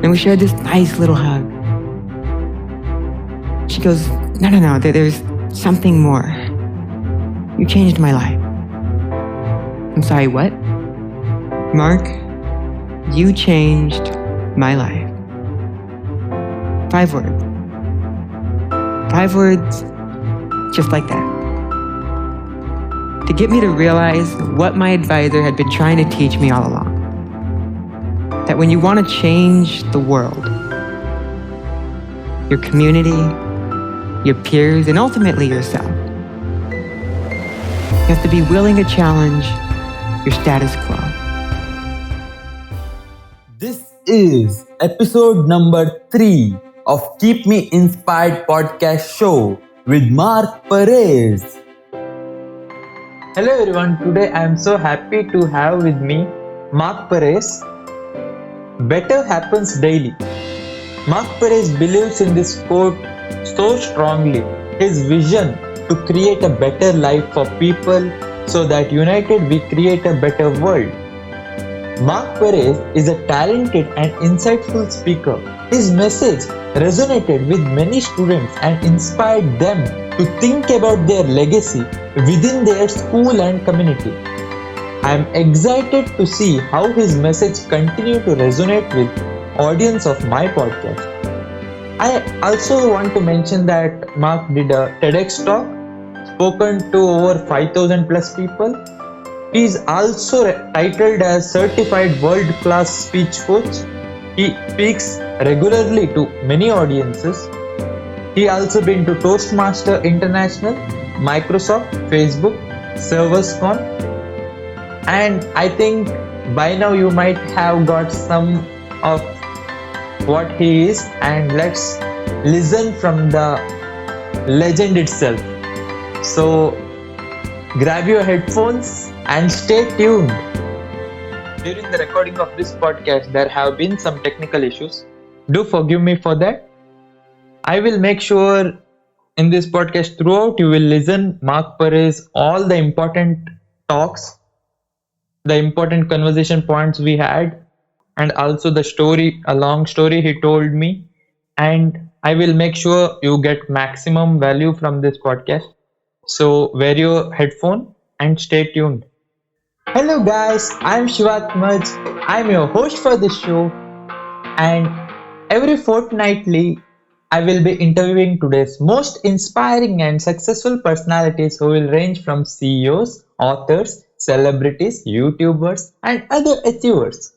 And we shared this nice little hug. She goes, no, there's something more. You changed my life. I'm sorry, what? Mark, you changed my life. 5 words. 5 words just like that. To get me to realize what my advisor had been trying to teach me all along. That when you want to change the world, your community, your peers, and ultimately yourself, you have to be willing to challenge your status quo. This is episode number 3 of Keep Me Inspired podcast show with Mark Perez. Hello everyone, today I am so happy to have with me Mark Perez. Better happens daily. Mark Perez believes in this quote so strongly. His vision to create a better life for people so that united we create a better world. Mark Perez is a talented and insightful speaker. His message resonated with many students and inspired them to think about their legacy within their school and community. I am excited to see how his message continues to resonate with audience of my podcast. I also want to mention that Mark did a TEDx talk spoken to over 5,000 plus people. He is also titled as Certified World Class Speech Coach. He speaks regularly to many audiences. He also been to Toastmaster International, Microsoft, Facebook, Servus CON, and I think by now you might have got some of what he is, and let's listen from the legend itself. So grab your headphones and stay tuned. During the recording of this podcast, there have been some technical issues. Do forgive me for that. I will make sure in this podcast throughout you will listen Mark Perez all the important talks, the important conversation points we had, and also the story, a long story he told me. And I will make sure you get maximum value from this podcast. So wear your headphone and stay tuned. Hello guys, I'm Shivatmaj. I'm your host for this show, and every fortnightly I will be interviewing today's most inspiring and successful personalities who will range from CEOs, authors, celebrities, YouTubers, and other achievers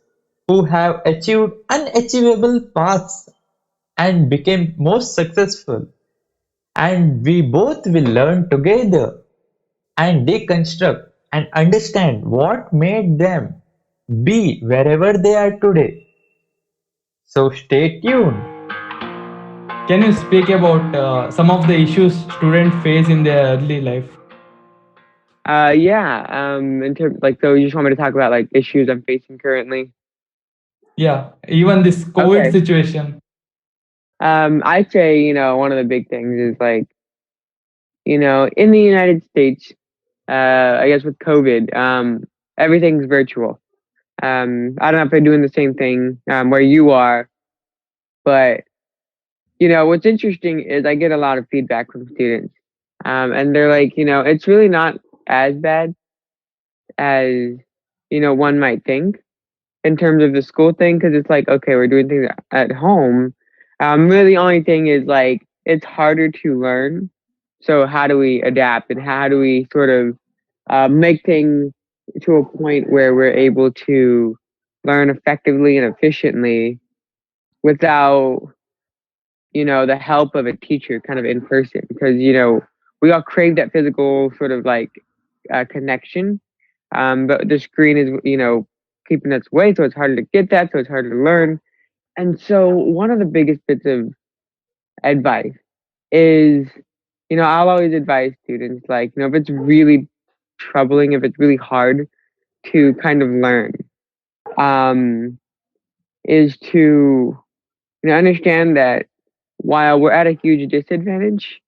who have achieved unachievable paths and became most successful. And we both will learn together and deconstruct and understand what made them be wherever they are today. So stay tuned. Can you speak about some of the issues students face in their early life? In terms so you just want me to talk about like issues I'm facing currently? Yeah, even this COVID Okay. situation. I'd say, one of the big things is like, in the United States, I guess with COVID, everything's virtual. I don't know if they're doing the same thing where you are, but what's interesting is I get a lot of feedback from students, and they're like, it's really not as bad as one might think in terms of the school thing, because it's like, okay, we're doing things at home. Really, the only thing is like it's harder to learn. So how do we adapt, and how do we sort of make things to a point where we're able to learn effectively and efficiently without the help of a teacher kind of in person, because we all crave that physical sort of like connection, but the screen is keeping us away, so it's harder to get that, so it's harder to learn. And so one of the biggest bits of advice is I'll always advise students, like, if it's really troubling, if it's really hard to kind of learn, is to understand that while we're at a huge disadvantage,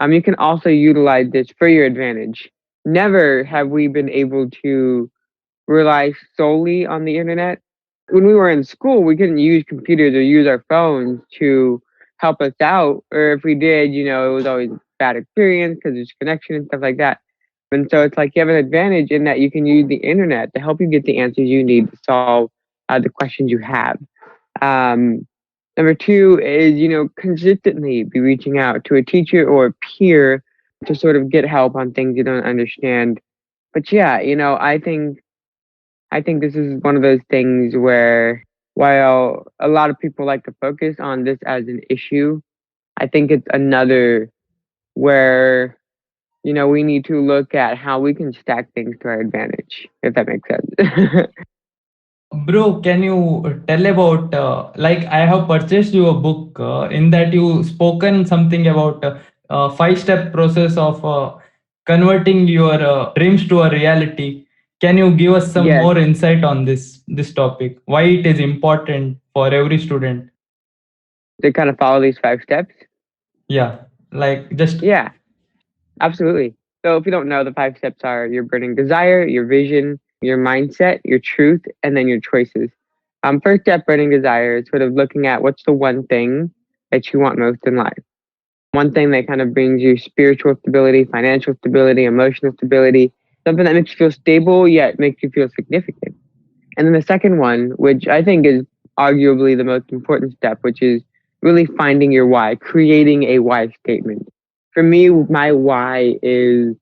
you can also utilize this for your advantage. Never have we been able to rely solely on the internet when we were in school, we couldn't use computers or use our phones to help us out. Or if we did, it was always a bad experience because there's connection and stuff like that. And so it's like you have an advantage in that you can use the internet to help you get the answers you need to solve the questions you have. Number two is, consistently be reaching out to a teacher or a peer to sort of get help on things you don't understand. But yeah, I think this is one of those things where while a lot of people like to focus on this as an issue, I think it's another where, we need to look at how we can stack things to our advantage, if that makes sense. Bro, can you tell about like I have purchased you a book in that you spoken something about 5-step process of converting your dreams to a reality. Can you give us some Yes, more insight on this topic? Why it is important for every student? to kind of follow these 5 steps. Yeah, like just Yeah, absolutely. So if you don't know, the 5 steps are your burning desire, your vision, your mindset, your truth, and then your choices. First step, burning desire, is sort of looking at what's the one thing that you want most in life. One thing that kind of brings you spiritual stability, financial stability, emotional stability, something that makes you feel stable yet makes you feel significant. And then the second one, which I think is arguably the most important step, which is really finding your why, creating a why statement. For me, my why is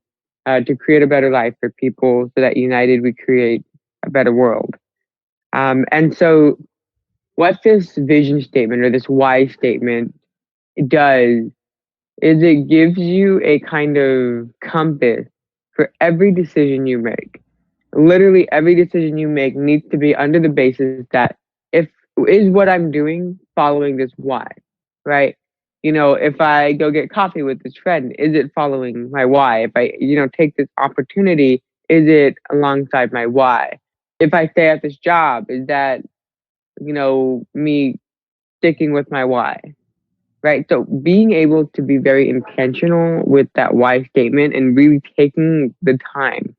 to create a better life for people so that united we create a better world. And so, what this vision statement or this why statement does is it gives you a kind of compass for every decision you make. Literally every decision you make needs to be under the basis that if is what I'm doing following this why, right? If I go get coffee with this friend, is it following my why? If I, take this opportunity, is it alongside my why? If I stay at this job, is that, me sticking with my why? Right. So being able to be very intentional with that why statement and really taking the time,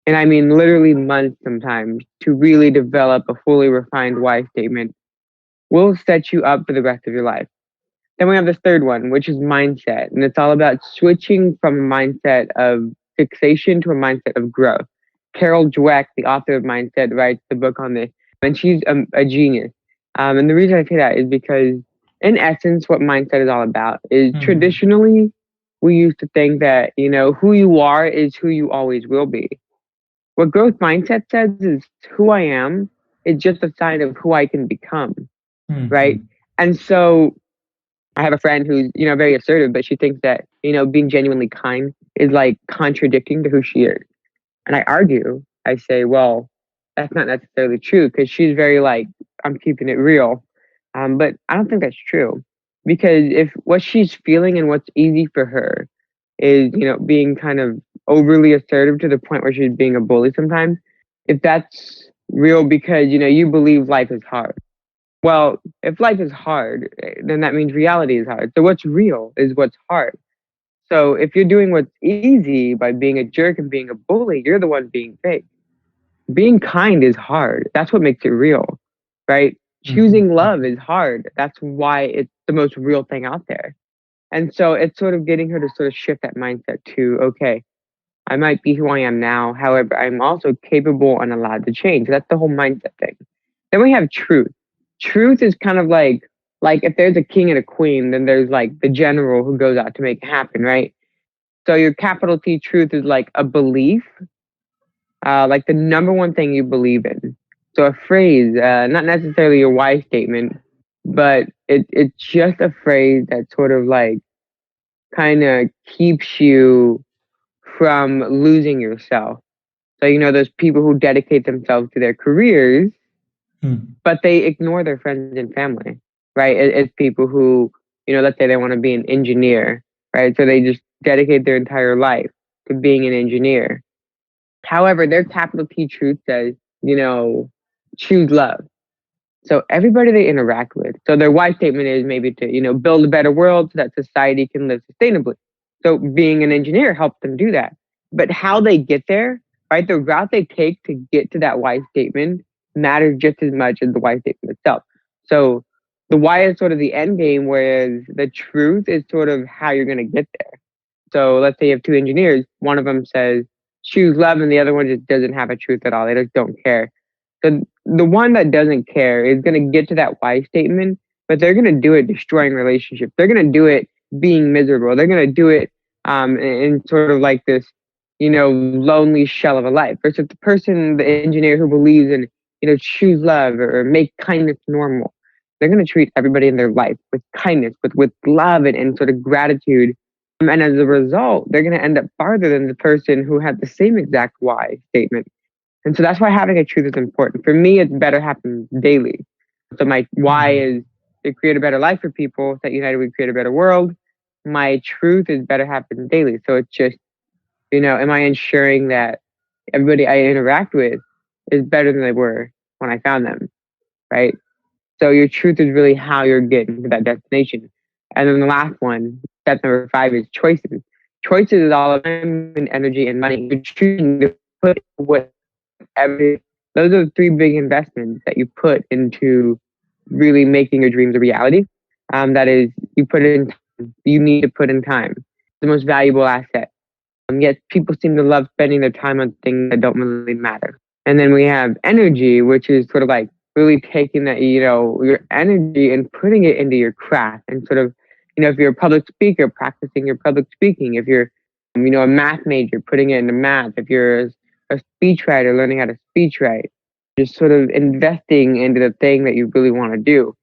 and I mean literally months sometimes, to really develop a fully refined why statement will set you up for the rest of your life. Then we have this third one, which is mindset. And it's all about switching from a mindset of fixation to a mindset of growth. Carol Dweck, the author of Mindset, writes the book on this, and she's a genius. And the reason I say that is because, in essence, what mindset is all about is traditionally we used to think that, who you are is who you always will be. What growth mindset says is who I am is just a sign of who I can become, right? And so I have a friend who's, very assertive, but she thinks that, being genuinely kind is like contradicting to who she is. And I argue, I say, well, that's not necessarily true because she's very like, I'm keeping it real. But I don't think that's true because if what she's feeling and what's easy for her is, being kind of overly assertive to the point where she's being a bully sometimes, if that's real because, you believe life is hard. Well, if life is hard, then that means reality is hard. So what's real is what's hard. So if you're doing what's easy by being a jerk and being a bully, you're the one being fake. Being kind is hard. That's what makes it real, right? Choosing love is hard. That's why it's the most real thing out there. And so it's sort of getting her to sort of shift that mindset to, okay, I might be who I am now. However, I'm also capable and allowed to change. That's the whole mindset thing. Then we have truth. Truth is kind of like if there's a king and a queen, then there's like the general who goes out to make it happen, right? So your capital T truth is like a belief, like the number one thing you believe in. So a phrase, not necessarily your why statement, but it's just a phrase that sort of like kind of keeps you from losing yourself. So, those people who dedicate themselves to their careers, but they ignore their friends and family, right? It's people who, let's say they want to be an engineer, right? So they just dedicate their entire life to being an engineer. However, their capital T truth says, choose love. So everybody they interact with. So their why statement is maybe to, build a better world so that society can live sustainably. So being an engineer helps them do that. But how they get there, right? The route they take to get to that why statement matters just as much as the why statement itself. So the why is sort of the end game, whereas the truth is sort of how you're going to get there. So let's say you have two engineers. One of them says choose love, and the other one just doesn't have a truth at all. They just don't care. So the one that doesn't care is going to get to that why statement, but they're going to do it destroying relationships. They're going to do it being miserable. They're going to do it in sort of like this, lonely shell of a life. Versus the person, the engineer who believes in, choose love or make kindness normal. They're going to treat everybody in their life with kindness, with love and sort of gratitude. And as a result, they're going to end up farther than the person who had the same exact why statement. And so that's why having a truth is important. For me, it's better happens daily. So my why is to create a better life for people, that united we create a better world. My truth is better happens daily. So it's just, am I ensuring that everybody I interact with is better than they were when I found them, right? So your truth is really how you're getting to that destination. And then the last one, step number 5, is choices. Choices is all about time and energy and money. You're choosing to put whatever. Those are the 3 big investments that you put into really making your dreams a reality. That is, you put it in time. You need to put in time. The most valuable asset. Yet people seem to love spending their time on things that don't really matter. And then we have energy, which is sort of like really taking that, your energy and putting it into your craft and sort of, if you're a public speaker, practicing your public speaking. If you're, a math major, putting it into math. If you're a speechwriter, learning how to speech write. Just sort of investing into the thing that you really want to do.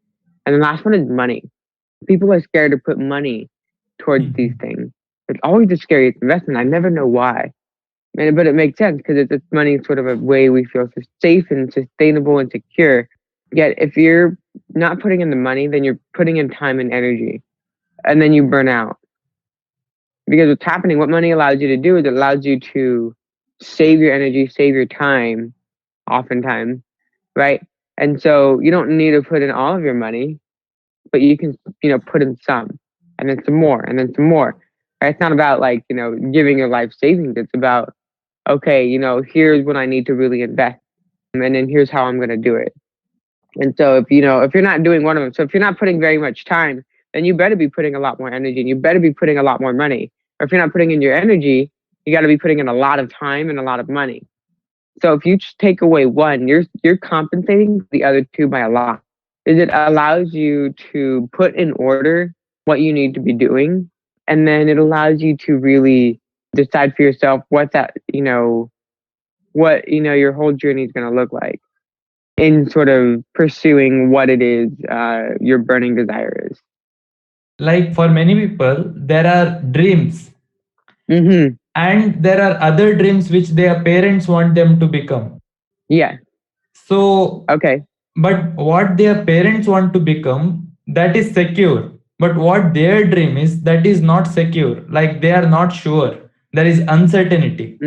And the last one is money. People are scared to put money towards these things. It's always the scariest investment. I never know why. But it makes sense because it's money sort of a way we feel safe and sustainable and secure. Yet if you're not putting in the money, then you're putting in time and energy. And then you burn out. Because what's happening, what money allows you to do is it allows you to save your energy, save your time, oftentimes, right? And so you don't need to put in all of your money, but you can, put in some, and then some more, and then some more. Right? It's not about like, giving your life savings. It's about, okay, here's what I need to really invest, and then here's how I'm going to do it. And so if you're not doing one of them, so if you're not putting very much time, then you better be putting a lot more energy, and you better be putting a lot more money. Or if you're not putting in your energy, you got to be putting in a lot of time and a lot of money. So if you just take away one, you're compensating the other 2 by a lot. Is it allows you to put in order what you need to be doing, and then it allows you to really decide for yourself what that what your whole journey is going to look like in sort of pursuing what it is your burning desire is. Like for many people, there are dreams, Mm-hmm. and there are other dreams which their parents want them to become. Yeah. So, Okay. but what their parents want to become, that is secure. But what their dream is, that is not secure. Like they are not sure. There is uncertainty.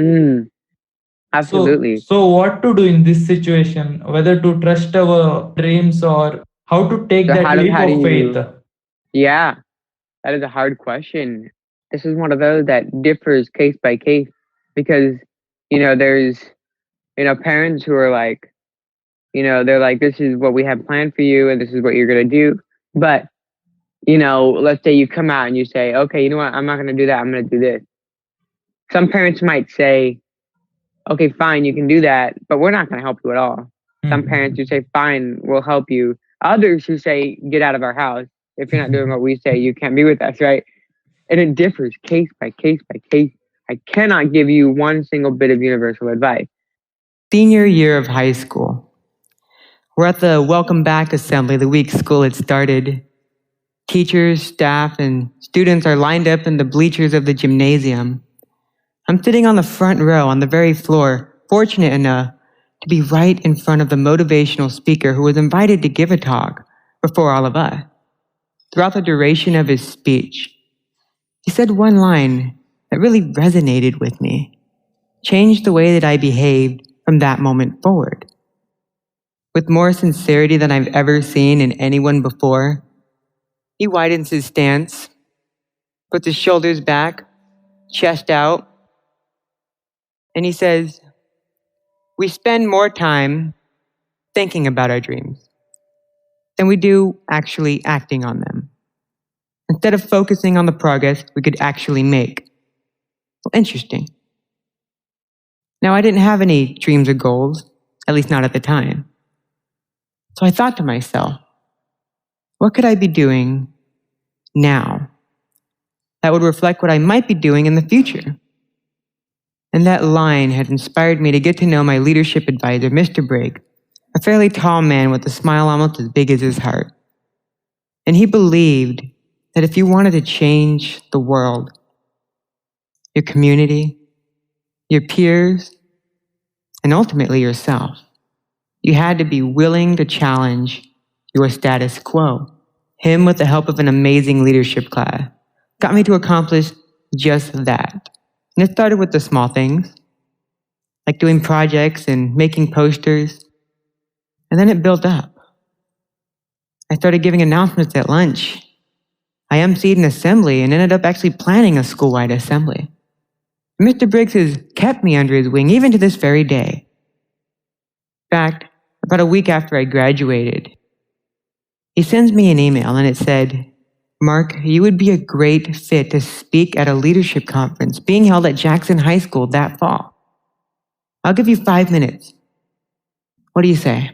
Absolutely. So what to do in this situation? Whether to trust our dreams or how to take So that leap how do of faith? Yeah, that is a hard question. This is one of those that differs case by case because, there's, parents who are like, they're like, this is what we have planned for you and this is what you're going to do. But, let's say you come out and you say, okay, you know what? I'm not going to do that. I'm going to do this. Some parents might say, okay, fine, you can do that, but we're not going to help you at all. Some parents who say, fine, we'll help you. Others who say, get out of our house. If you're not doing what we say, you can't be with us, right? And it differs case by case by case. I cannot give you one single bit of universal advice. Senior year of high school. We're at the welcome back assembly the week school had started. Teachers, staff, and students are lined up in the bleachers of the gymnasium. I'm sitting on the front row on the very floor, fortunate enough to be right in front of the motivational speaker who was invited to give a talk before all of us. Throughout the duration of his speech, he said one line that really resonated with me, changed the way that I behaved from that moment forward. With more sincerity than I've ever seen in anyone before, he widens his stance, puts his shoulders back, chest out, and he says, "We spend more time thinking about our dreams than we do actually acting on them. Instead of focusing on the progress we could actually make. Well, interesting. Now, I didn't have any dreams or goals, at least not at the time. So I thought to myself, what could I be doing now that would reflect what I might be doing in the future? And that line had inspired me to get to know my leadership advisor, Mr. Briggs, a fairly tall man with a smile almost as big as his heart. And he believed that if you wanted to change the world, your community, your peers, and ultimately yourself, you had to be willing to challenge your status quo. Him, with the help of an amazing leadership class, got me to accomplish just that. And it started with the small things, like doing projects and making posters. And then it built up. I started giving announcements at lunch. I emceed an assembly and ended up actually planning a school-wide assembly. Mr. Briggs has kept me under his wing even to this very day. In fact, about a week after I graduated, he sends me an email and it said, "Mark, you would be a great fit to speak at a leadership conference being held at Jackson High School that fall. I'll give you 5 minutes. What do you say?"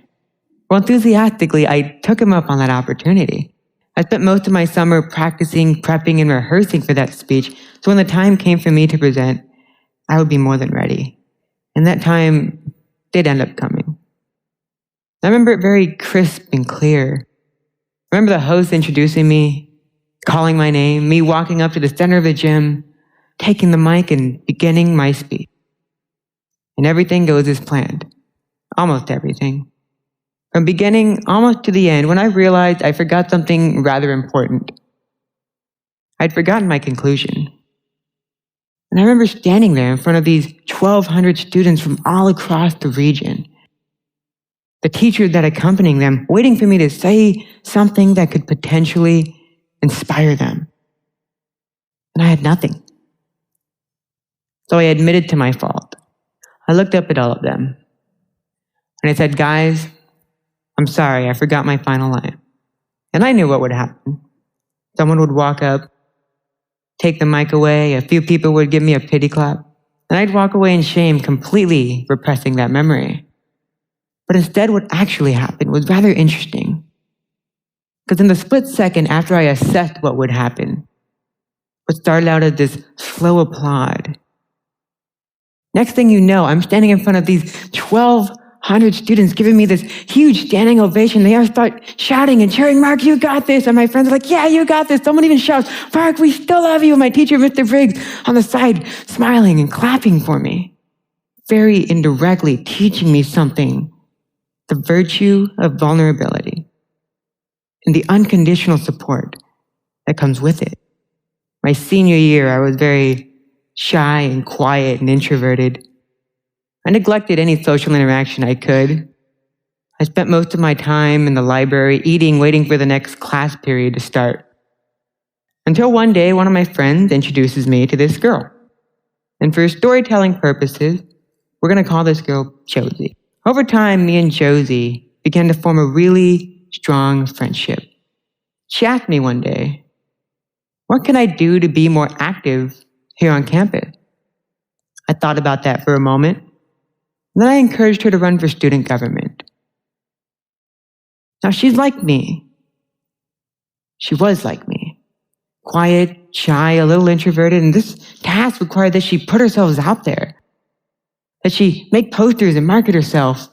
Well, enthusiastically, I took him up on that opportunity. I spent most of my summer practicing, prepping, and rehearsing for that speech, so when the time came for me to present, I would be more than ready. And that time did end up coming. I remember it very crisp and clear. I remember the host introducing me, calling my name, me walking up to the center of the gym, taking the mic and beginning my speech. And everything goes as planned. Almost everything. From beginning almost to the end, when I realized I forgot something rather important. I'd forgotten my conclusion. And I remember standing there in front of these 1,200 students from all across the region. The teachers that accompanying them, waiting for me to say something that could potentially inspire them. And I had nothing. So I admitted to my fault. I looked up at all of them. And I said, "Guys, I'm sorry, I forgot my final line." And I knew what would happen. Someone would walk up, take the mic away, a few people would give me a pity clap, and I'd walk away in shame, completely repressing that memory. But instead, what actually happened was rather interesting. Because in the split second after I assessed what would happen, what started out as this slow applaud, next thing you know, I'm standing in front of these 1,200 students giving me this huge standing ovation. They all start shouting and cheering, "Mark, you got this." And my friends are like, "Yeah, you got this." Someone even shouts, "Mark, we still love you." And my teacher, Mr. Briggs, on the side, smiling and clapping for me, very indirectly teaching me something, the virtue of vulnerability and the unconditional support that comes with it. My senior year, I was very shy and quiet and introverted. I neglected any social interaction I could. I spent most of my time in the library eating, waiting for the next class period to start. Until one day, one of my friends introduces me to this girl. And for storytelling purposes, we're going to call this girl Josie. Over time, me and Josie began to form a really strong friendship. She asked me one day, "What can I do to be more active here on campus?" I thought about that for a moment. Then I encouraged her to run for student government. Now she's like me. She was like me. Quiet, shy, a little introverted, and this task required that she put herself out there. That she make posters and market herself,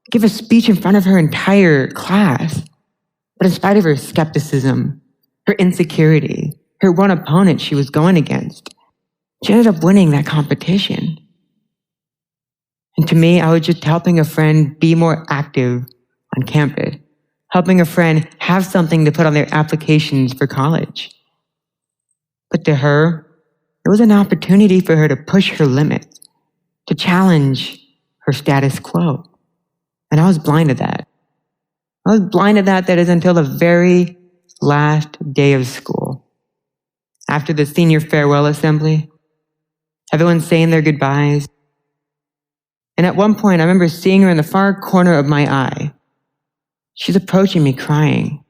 give a speech in front of her entire class. But in spite of her skepticism, her insecurity, her one opponent she was going against, she ended up winning that competition. And to me, I was just helping a friend be more active on campus, helping a friend have something to put on their applications for college. But to her, it was an opportunity for her to push her limits, to challenge her status quo. And I was blind to that. I was blind to that is until the very last day of school. After the senior farewell assembly, everyone's saying their goodbyes. And at one point, I remember seeing her in the far corner of my eye, She's approaching me crying.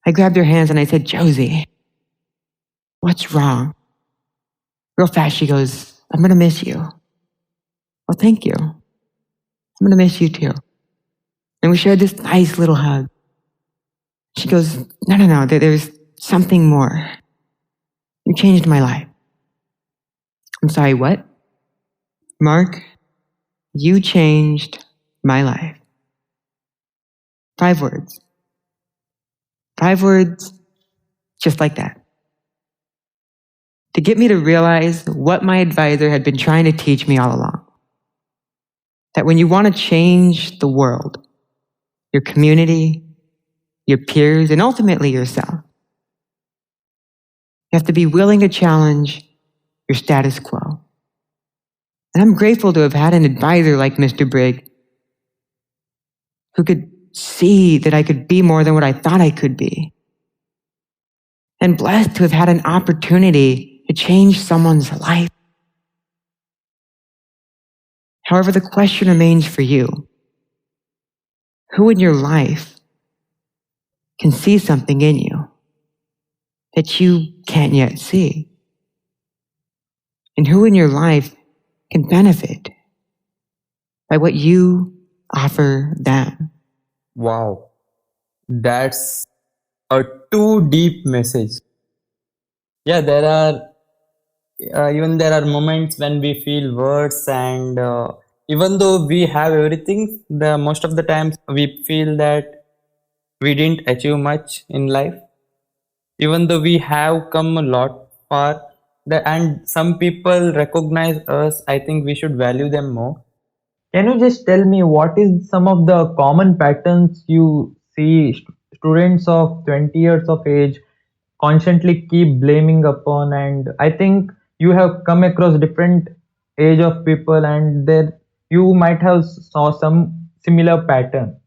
I grabbed her hands and I said, Josie, what's wrong? Real fast, she goes, I'm going to miss you. Well, thank you. I'm going to miss you too. And we shared this nice little hug. She goes, no, there's something more. You changed my life. I'm sorry, what? Mark, you changed my life. 5 words. 5 words, just like that. To get me to realize what my advisor had been trying to teach me all along. That when you want to change the world, your community, your peers, and ultimately yourself, you have to be willing to challenge your status quo. And I'm grateful to have had an advisor like Mr. Brigg who could see that I could be more than what I thought I could be. And blessed to have had an opportunity to change someone's life. However, the question remains for you. Who in your life can see something in you that you can't yet see? And who in your life can benefit by what you offer them? Wow, that's a too deep message. Yeah, there are moments when we feel worse, and even though we have everything, the most of the times we feel that we didn't achieve much in life. Even though we have come a lot far, and some people recognize us, I think we should value them more. Can you just tell me what is some of the common patterns you see students of 20 years of age constantly keep blaming upon? And I think you have come across different age of people, and there you might have saw some similar pattern.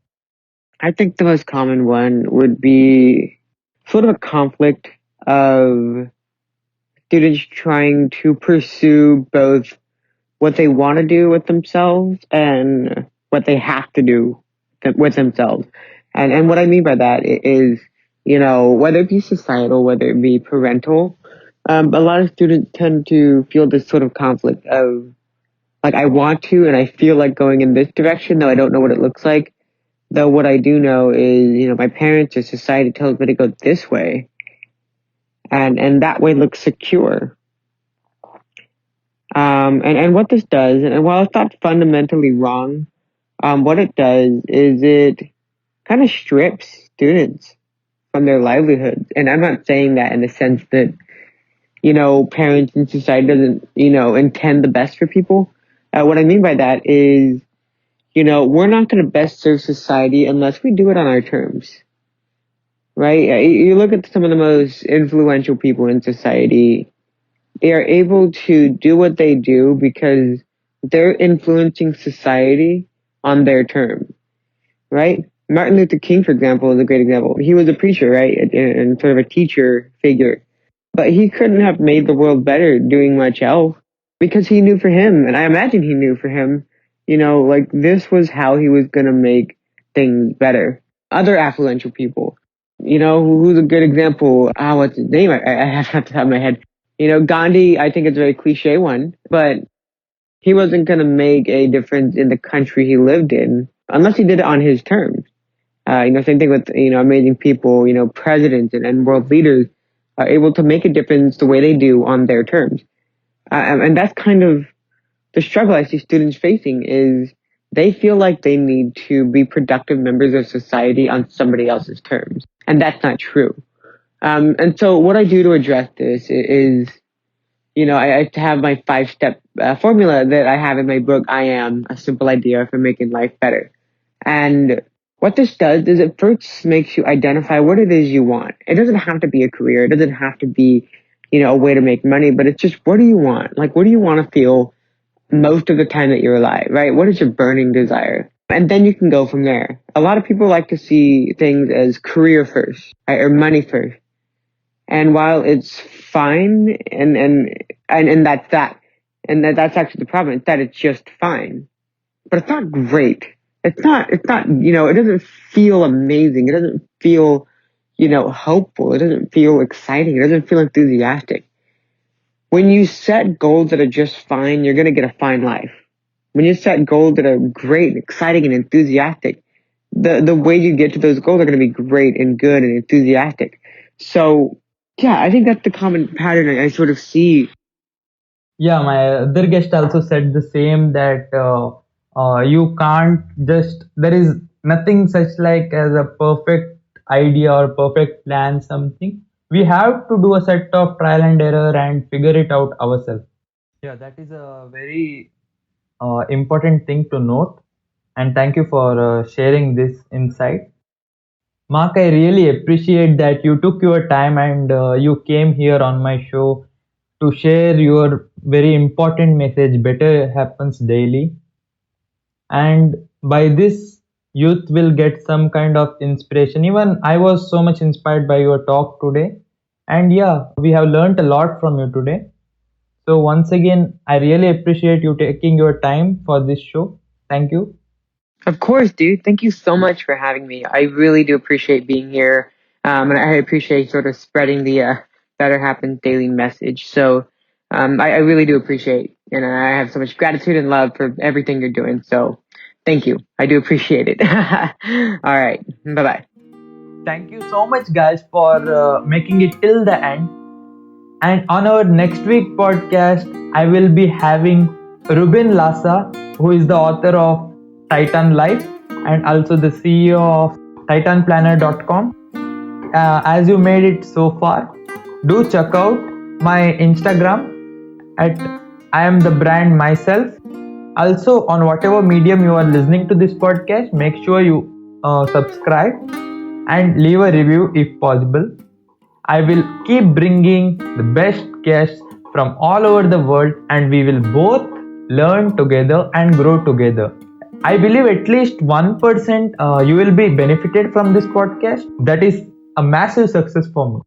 I think the most common one would be sort of a conflict of students trying to pursue both what they want to do with themselves and what they have to do with themselves. And what I mean by that is, whether it be societal, whether it be parental, a lot of students tend to feel this sort of conflict of, like, I want to and I feel like going in this direction, though I don't know what it looks like. Though what I do know is, my parents or society tells me to go this way. And that way looks secure. And what this does, and while it's not fundamentally wrong, what it does is it kind of strips students from their livelihoods. And I'm not saying that in the sense that, parents and society doesn't, intend the best for people. What I mean by that is, we're not going to best serve society unless we do it on our terms. Right? You look at some of the most influential people in society, they are able to do what they do because they're influencing society on their terms, right? Martin Luther King, for example, is a great example. He was a preacher, right? And sort of a teacher figure. But he couldn't have made the world better doing much else because he knew for him, and I imagine he knew for him, like this was how he was going to make things better. Other affluential people, who's a good example? What's his name? I have it off the top of my head. Gandhi, I think it's a very cliche one, but he wasn't going to make a difference in the country he lived in unless he did it on his terms. Same thing with, amazing people, presidents and world leaders are able to make a difference the way they do on their terms. And that's kind of the struggle I see students facing is they feel like they need to be productive members of society on somebody else's terms. And that's not true. And so what I do to address this is, I have my 5-step formula that I have in my book, I Am, A Simple Idea for Making Life Better. And what this does is it first makes you identify what it is you want. It doesn't have to be a career. It doesn't have to be, a way to make money, but it's just, what do you want? Like, what do you want to feel most of the time that you're alive, right? What is your burning desire? And then you can go from there. A lot of people like to see things as career first, right, or money first. And while it's fine, and that's that, and that's actually the problem, it's that it's just fine, but it's not great. it's not, it doesn't feel amazing. It doesn't feel, hopeful. It doesn't feel exciting. It doesn't feel enthusiastic. When you set goals that are just fine, you're going to get a fine life. When you set goals that are great, exciting, and enthusiastic, the way you get to those goals are going to be great and good and enthusiastic. So, yeah, I think that's the common pattern I sort of see. Yeah, my other guest also said the same, that you can't just, there is nothing such like as a perfect idea or perfect plan, something. We have to do a set of trial and error and figure it out ourselves. Yeah, that is a very important thing to note. And thank you for sharing this insight. Mark, I really appreciate that you took your time and you came here on my show to share your very important message, better happens daily. And by this, youth will get some kind of inspiration. Even I was so much inspired by your talk today. And yeah, we have learned a lot from you today. So once again, I really appreciate you taking your time for this show. Thank you. Of course, dude. Thank you so much for having me. I really do appreciate being here. And I appreciate sort of spreading the Better Happens Daily message. So I really do appreciate, and I have so much gratitude and love for everything you're doing. So thank you. I do appreciate it. All right. Bye-bye. Thank you so much, guys, for making it till the end. And on our next week podcast, I will be having Ruben Lassa, who is the author of Titan Life and also the CEO of TitanPlanner.com. As you made it so far, do check out my Instagram at I am the brand myself. Also, on whatever medium you are listening to this podcast, make sure you subscribe and leave a review if possible. I will keep bringing the best guests from all over the world, and we will both learn together and grow together. I believe at least 1% you will be benefited from this podcast. That is a massive success for me.